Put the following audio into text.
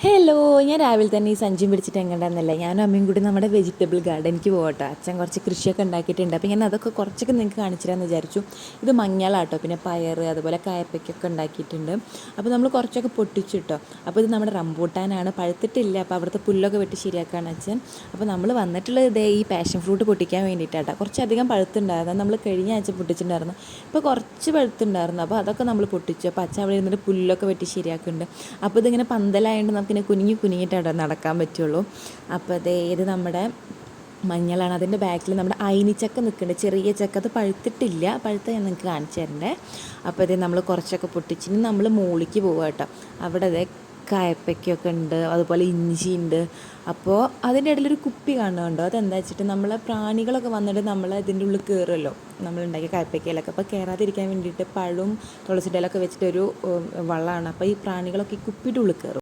Hello, ഞാൻ രാവിലെ തന്നെ ഈ സഞ്ചിയും പിടിച്ചിട്ട് എങ്ങോട്ടാന്നല്ല, ഞാനും അമ്മയും കൂടി നമ്മുടെ വെജിറ്റബിൾ ഗാർഡനിക്ക് പോകട്ടോ. അച്ഛൻ കുറച്ച് കൃഷിയൊക്കെ ഉണ്ടാക്കിയിട്ടുണ്ട്. അപ്പോൾ ഞാൻ അതൊക്കെ കുറച്ചൊക്കെ നിങ്ങൾക്ക് കാണിച്ചു തരാമെന്ന് വിചാരിച്ചു. ഇത് മഞ്ഞളാട്ടോ, പിന്നെ പയർ, അതുപോലെ കായപ്പയ്ക്കൊക്കെ ഉണ്ടാക്കിയിട്ടുണ്ട്. അപ്പോൾ നമ്മൾ കുറച്ചൊക്കെ പൊട്ടിച്ചിട്ടോ. അപ്പോൾ ഇത് നമ്മുടെ റംബൂട്ടാനാണ്, പഴുത്തിട്ടില്ല. അപ്പോൾ അവിടുത്തെ പുല്ലൊക്കെ വെട്ടി ശരിയാക്കുകയാണ് അച്ഛൻ. അപ്പോൾ നമ്മൾ വന്നിട്ടുള്ളത് ഇതേ ഈ പാഷൻ ഫ്രൂട്ട് പൊട്ടിക്കാൻ വേണ്ടിയിട്ടാട്ടോ. കുറച്ചധികം പഴുത്തുണ്ടായിരുന്നു, നമ്മൾ കഴിഞ്ഞ ആഴ്ച പൊട്ടിച്ചിട്ടുണ്ടായിരുന്നു. ഇപ്പോൾ കുറച്ച് പഴുത്തുണ്ടായിരുന്നു, അപ്പോൾ അതൊക്കെ നമ്മൾ പൊട്ടിച്ചു. അപ്പോൾ അച്ഛൻ അവിടെ ഇരുന്നിട്ട് പുല്ലൊക്കെ വെട്ടി ശരിയാക്കുന്നുണ്ട്. അപ്പോൾ ഇതിങ്ങനെ പന്തലായതുകൊണ്ട് നമുക്കിങ്ങനെ കുനിഞ്ഞിട്ടാണ് നടക്കാൻ പറ്റുള്ളൂ. അപ്പോൾ ഇത് നമ്മുടെ മഞ്ഞളാണ്. അതിൻ്റെ ബാക്കിൽ നമ്മുടെ അയിനിച്ചക്ക നിൽക്കുന്നുണ്ട്, ചെറിയ ചക്ക. അത് പഴുത്തിട്ടില്ല, പഴുത്ത ഞാൻ നിങ്ങൾക്ക് കാണിച്ചു തരണ്ടേ. അപ്പോൾ ഇത് നമ്മൾ കുറച്ചൊക്കെ പൊട്ടിച്ചിന് നമ്മൾ മുകളിലേക്ക് പോവുക കേട്ടോ. അവിടെ കായപ്പയ്ക്കൊക്കെ ഉണ്ട്, അതുപോലെ ഇഞ്ചി ഉണ്ട്. അപ്പോൾ അതിൻ്റെ ഇടയിലൊരു കുപ്പി കാണുന്നുണ്ടോ? അതെന്താ വെച്ചിട്ട് നമ്മളെ പ്രാണികളൊക്കെ വന്നിട്ട് നമ്മൾ ഇതിൻ്റെ ഉള്ളിൽ കയറുമല്ലോ, നമ്മളുണ്ടാക്കിയ കായപ്പയ്ക്കയിലൊക്കെ. അപ്പോൾ കയറാതിരിക്കാൻ വേണ്ടിയിട്ട് പഴവും തുളസിൻ്റെ ഇലയൊക്കെ വെച്ചിട്ടൊരു വള്ളമാണ്. അപ്പോൾ ഈ പ്രാണികളൊക്കെ ഈ കുപ്പിയുടെ ഉള്ളിൽ കയറും.